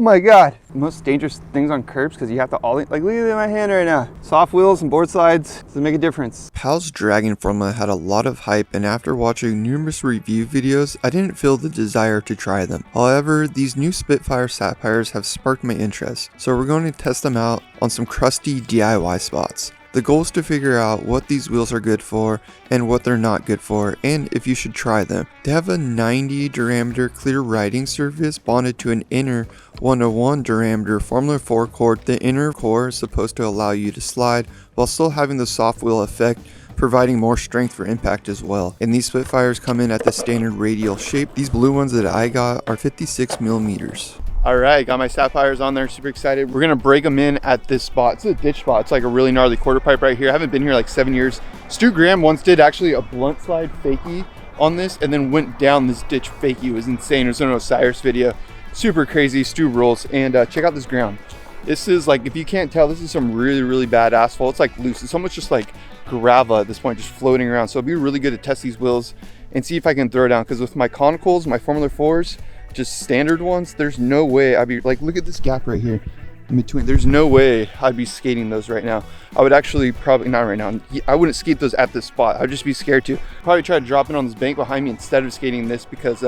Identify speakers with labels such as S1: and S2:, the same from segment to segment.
S1: Oh my God. Most dangerous things on curbs because you have to ollie. Like, look at my hand right now. Soft wheels and board slides doesn't make a difference.
S2: Pal's Dragon formula had a lot of hype, and after watching numerous review videos, I didn't feel the desire to try them. However, these new Spitfire Sapphires have sparked my interest, so we're going to test them out on some crusty DIY spots. The goal is to figure out what these wheels are good for and what they're not good for, and if you should try them. They have a 90 diameter clear riding surface bonded to an inner 101 diameter Formula 4 core. The inner core is supposed to allow you to slide while still having the soft wheel effect, providing more strength for impact as well. And these Spitfires come in at the standard radial shape. These blue ones that I got are 56 millimeters.
S1: All right, got my Sapphires on there, super excited. We're gonna break them in at this spot. It's a ditch spot. It's like a really gnarly quarter pipe right here. I haven't been here like 7 years. Stu Graham once did actually a blunt slide fakie on this and then went down this ditch fakie. It was insane. It was an Osiris video. Super crazy, Stu rules. And check out this ground. This is like, if you can't tell, this is some really, really bad asphalt. It's like loose. It's almost just like gravel at this point, just floating around. So it'd be really good to test these wheels and see if I can throw down. Because with my Conicals, my Formula 4s, just standard ones, there's no way I'd be like, look at this gap right here in between. There's no way I'd be skating those right now. I would actually probably not right now. I wouldn't skate those at this spot. I'd just be scared to probably try to drop it on this bank behind me instead of skating this because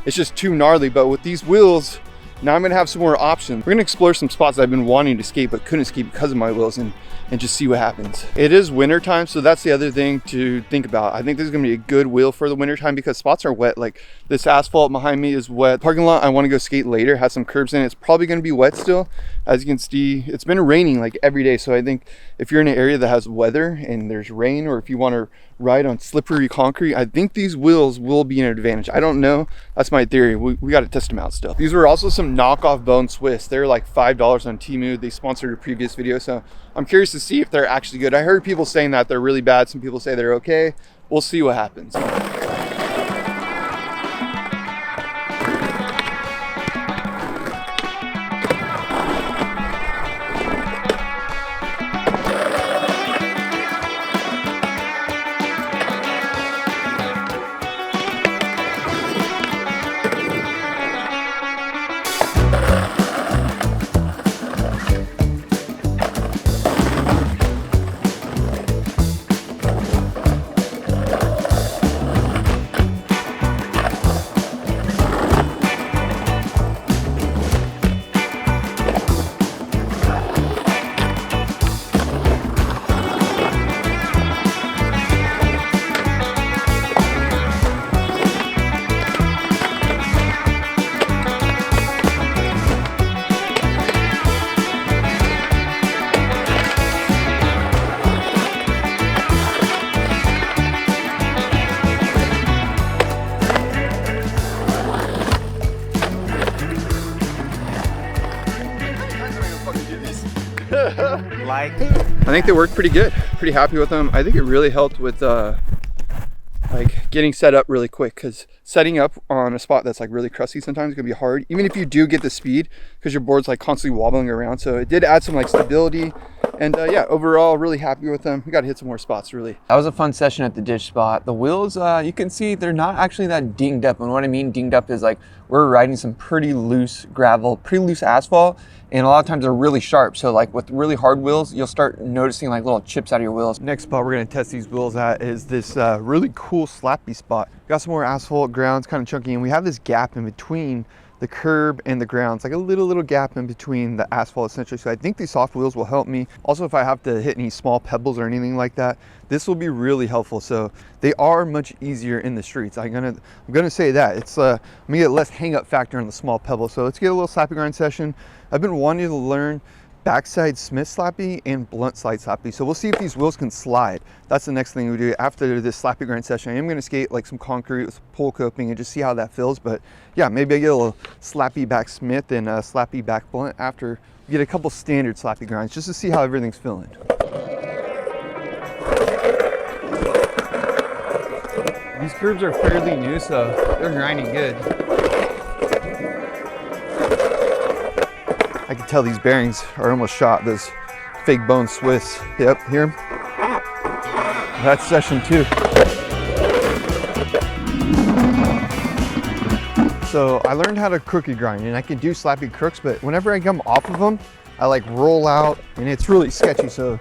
S1: it's just too gnarly. But with these wheels, now I'm gonna have some more options. We're gonna explore some spots I've been wanting to skate but couldn't skate because of my wheels and just see what happens. It is winter time, so that's the other thing to think about. I think this is gonna be a good wheel for the winter time because spots are wet. Like this asphalt behind me is wet. Parking lot I wanna go skate later, has some curbs in it. It's probably gonna be wet still. As you can see, it's been raining like every day. So I think if you're in an area that has weather and there's rain, or if you wanna ride on slippery concrete, I think these wheels will be an advantage. I don't know, that's my theory. We got to test them out still. These were also some knockoff Bone Swiss. They're like $5 on Temu. They sponsored a previous video, so I'm curious to see if they're actually good. I heard people saying that they're really bad. Some people say they're okay. We'll see what happens. I think they work pretty good. Pretty happy with them. I think it really helped with like getting set up really quick, because setting up on a spot that's like really crusty sometimes is gonna be hard, even if you do get the speed, because your board's like constantly wobbling around. So it did add some like stability, and yeah, overall really happy with them. We got to hit some more spots really.
S3: That was a fun session at the ditch spot. The wheels, you can see they're not actually that dinged up, and what I mean dinged up is like we're riding some pretty loose gravel, pretty loose asphalt, and a lot of times they're really sharp. So like with really hard wheels, you'll start noticing like little chips out of your wheels.
S1: Next spot we're gonna test these wheels at is this really cool slappy spot. Got some more asphalt, ground's kind of chunky, and we have this gap in between the curb and the ground. It's like a little gap in between the asphalt essentially. So I think these soft wheels will help me. Also, if I have to hit any small pebbles or anything like that, this will be really helpful. So they are much easier in the streets. I'm gonna say that. It's I'm gonna get less hang up factor on the small pebbles. So let's get a little slappy grind session. I've been wanting to learn backside Smith slappy and blunt slide slappy. So we'll see if these wheels can slide. That's the next thing we do after this slappy grind session. I am gonna skate like some concrete with pole coping and just see how that feels. But yeah, maybe I get a little slappy back Smith and a slappy back blunt after we get a couple standard slappy grinds, just to see how everything's feeling. These curbs are fairly new, so they're grinding good. I can tell these bearings are almost shot. Those fake Bone Swiss. Yep, hear them? That's session 2.
S2: So I learned how to crooked grind, and I can do slappy crooks, but whenever I come off of them, I like roll out and it's really sketchy. So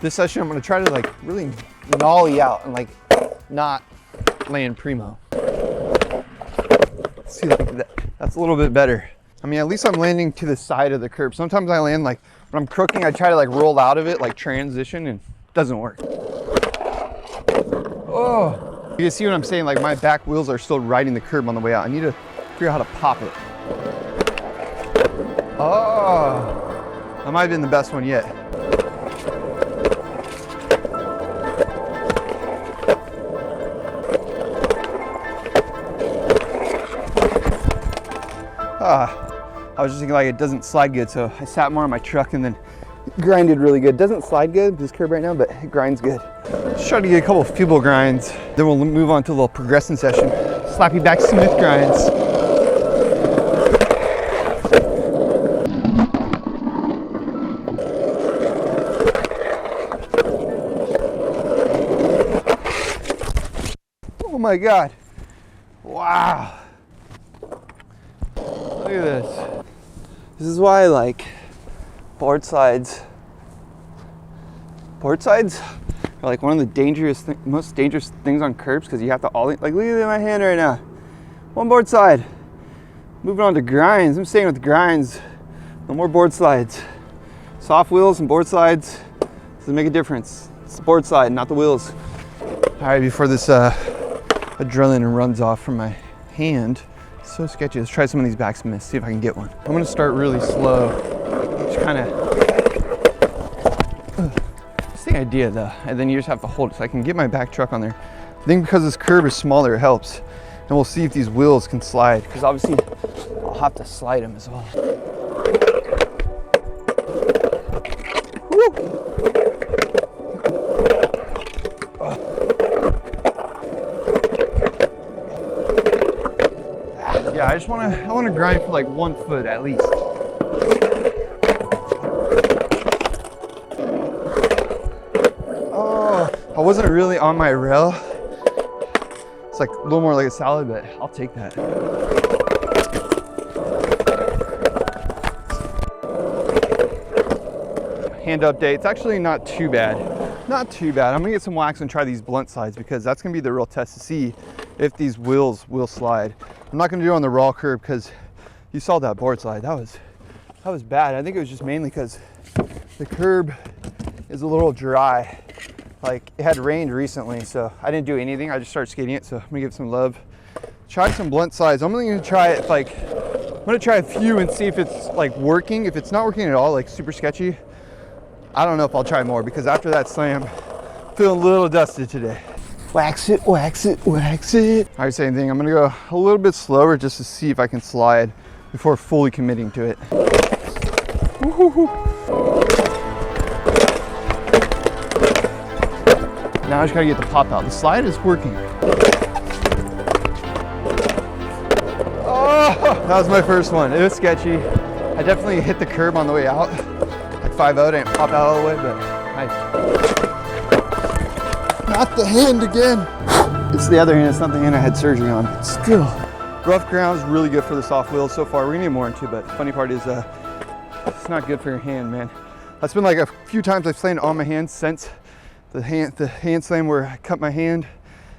S2: this session, I'm gonna try to like really nollie out and like not land primo. Let's see, that's a little bit better. I mean, at least I'm landing to the side of the curb. Sometimes I land like, when I'm crooking, I try to like roll out of it, like transition, and it doesn't work. Oh, you can see what I'm saying? Like my back wheels are still riding the curb on the way out. I need to figure out how to pop it. Oh, that might have been the best one yet. I was just thinking like it doesn't slide good, so I sat more on my truck and then grinded really good. Doesn't slide good, this curb right now, but it grinds good. Just try to get a couple of feeble grinds. Then we'll move on to a little progressing session. Slappy back smooth grinds. Oh my God. Wow. Look at this. This is why I like board sides. Board sides are like one of the most dangerous things on curbs, because you have to all, like look at my hand right now. One board side. Moving on to grinds. I'm staying with grinds. No more board slides. Soft wheels and board slides doesn't make a difference. It's the board side, not the wheels. All right, before this adrenaline runs off from my hand. So sketchy. Let's try some of these backsmiths, see if I can get one. I'm gonna start really slow. Just kind of, it's the idea though. And then you just have to hold it so I can get my back truck on there. I think because this curb is smaller, it helps. And we'll see if these wheels can slide, because obviously I'll have to slide them as well. Woo. Yeah, I want to grind for like 1 foot at least. Oh, I wasn't really on my rail. It's like a little more like a salad, but I'll take that. Hand update, it's actually not too bad. Not too bad. I'm gonna get some wax and try these blunt slides, because that's gonna be the real test to see if these wheels will slide. I'm not gonna do it on the raw curb, because you saw that board slide. That was bad. I think it was just mainly because the curb is a little dry. Like it had rained recently, so I didn't do anything. I just started skating it, so I'm gonna give it some love. Try some blunt slides. I'm only gonna try it like, I'm gonna try a few and see if it's like working. If it's not working at all, like super sketchy, I don't know if I'll try more, because after that slam, I'm feeling a little dusted today. Wax it, wax it, wax it. All right, same thing. I'm gonna go a little bit slower just to see if I can slide before fully committing to it. Now I just gotta get the pop out. The slide is working. Oh, that was my first one. It was sketchy. I definitely hit the curb on the way out. Like 5-0, didn't pop out all the way, but nice. Not the hand again. It's the other hand, it's not the hand I had surgery on. Still, rough ground is really good for the soft wheels so far. We're gonna get more into it, but the funny part is it's not good for your hand, man. That's been like a few times I've slammed on my hand since the hand slam where I cut my hand.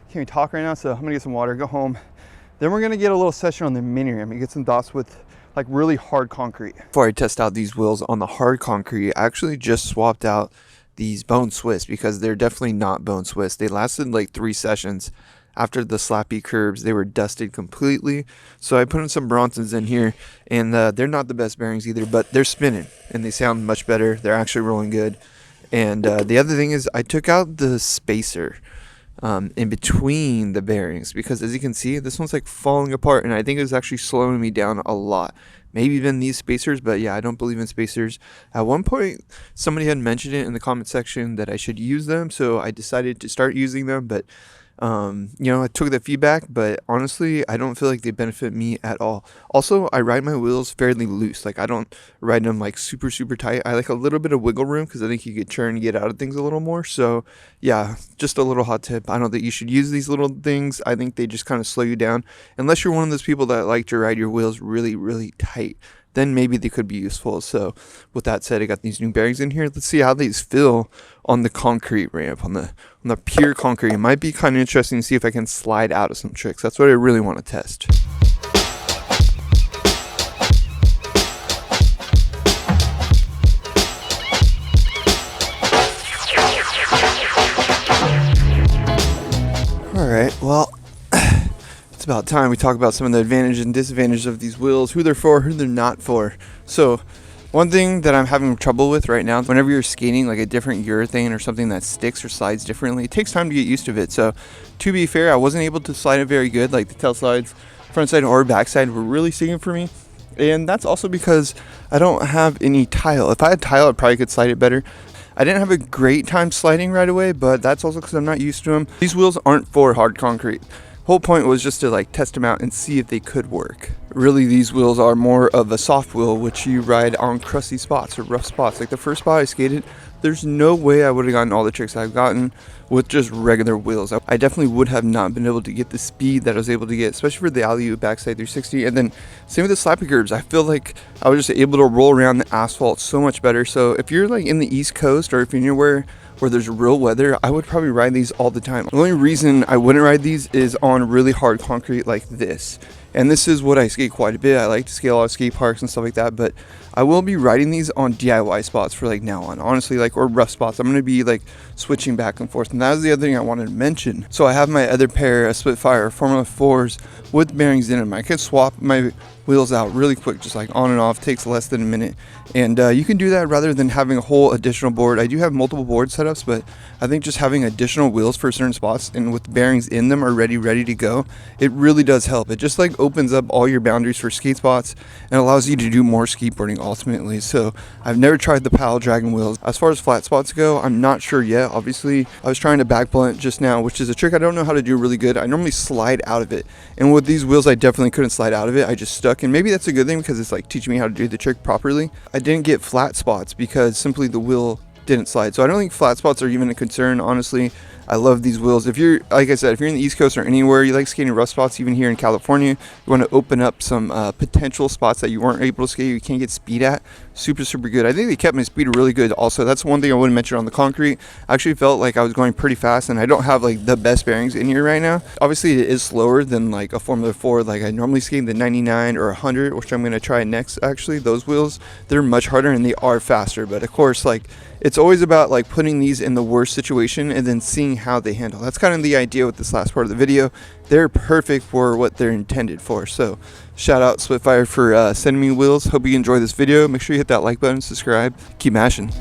S2: Can't even talk right now, so I'm gonna get some water, go home. Then we're gonna get a little session on the mini rim and get some dots with like really hard concrete. Before I test out these wheels on the hard concrete, I actually just swapped out these bone Swiss, because they're definitely not bone Swiss. They lasted like 3 sessions. After the slappy curbs, they were dusted completely. So I put in some Bronsons in here, and they're not the best bearings either, but they're spinning and they sound much better. They're actually rolling good. And the other thing is I took out the spacer in between the bearings, because as you can see, this one's like falling apart, and I think it's actually slowing me down a lot. Maybe even these spacers, but yeah, I don't believe in spacers. At one point, somebody had mentioned it in the comment section that I should use them, so I decided to start using them, but You know, I took the feedback, but honestly, I don't feel like they benefit me at all. Also, I ride my wheels fairly loose. Like, I don't ride them like super, super tight. I like a little bit of wiggle room because I think you could turn and get out of things a little more. So yeah, just a little hot tip. I don't think you should use these little things. I think they just kind of slow you down. Unless you're one of those people that like to ride your wheels really, really tight, then maybe they could be useful. So with that said, I got these new bearings in here. Let's see how these feel on the concrete ramp, on the pure concrete. It might be kind of interesting to see if I can slide out of some tricks. That's what I really want to test. Alright, well, it's about time we talk about some of the advantages and disadvantages of these wheels, who they're for, who they're not for. So one thing that I'm having trouble with right now, whenever you're skating like a different urethane or something that sticks or slides differently, it takes time to get used to it. So to be fair, I wasn't able to slide it very good. Like the tail slides, front side or back side were really sticking for me. And that's also because I don't have any tile. If I had tile, I probably could slide it better. I didn't have a great time sliding right away, but that's also because I'm not used to them. These wheels aren't for hard concrete. Whole point was just to like test them out and see if they could work. Really, these wheels are more of a soft wheel, which you ride on crusty spots or rough spots. Like the first spot I skated, there's no way I would have gotten all the tricks I've gotten with just regular wheels. I definitely would have not been able to get the speed that I was able to get, especially for the alley-oop backside 360. And then same with the slappy curbs. I feel like I was just able to roll around the asphalt so much better. So if you're like in the East Coast or if you're anywhere where there's real weather, I would probably ride these all the time. The only reason I wouldn't ride these is on really hard concrete like this. And this is what I skate quite a bit. I like to skate a lot of skate parks and stuff like that, but I will be riding these on DIY spots for like now on, honestly, like, or rough spots. I'm going to be like switching back and forth. And that was the other thing I wanted to mention. So I have my other pair of Spitfire Formula 4s with bearings in them. I could swap my wheels out really quick, just like on and off. Takes less than a minute. And you can do that rather than having a whole additional board. I do have multiple board setups, but I think just having additional wheels for certain spots and with bearings in them already ready to go, it really does help. It just like opens up all your boundaries for skate spots and allows you to do more skateboarding ultimately. So I've never tried the Pal Dragon wheels. As far as flat spots go, I'm not sure yet. Obviously, I was trying to back blunt just now, which is a trick I don't know how to do really good. I normally slide out of it. And with these wheels, I definitely couldn't slide out of it. I just stuck. And maybe that's a good thing because it's like teaching me how to do the trick properly. I didn't get flat spots because simply the wheel didn't slide. So I don't think flat spots are even a concern, honestly. I love these wheels. If you're, like I said, if you're in the East Coast or anywhere, you like skating rough spots, even here in California, you want to open up some potential spots that you weren't able to skate, you can't get speed at, super, super good. I think they kept my speed really good also. That's one thing I wouldn't mention on the concrete. I actually felt like I was going pretty fast, and I don't have like the best bearings in here right now. Obviously, it is slower than like a Formula 4. Like I normally skate the 99 or 100, which I'm going to try next actually. Those wheels, they're much harder and they are faster. But of course, like, it's always about like putting these in the worst situation and then seeing how they handle. That's kind of the idea with this last part of the video. They're perfect for what they're intended for. So shout out Spitfire for sending me wheels. Hope you enjoy this video. Make sure you hit that like button, subscribe, keep mashing.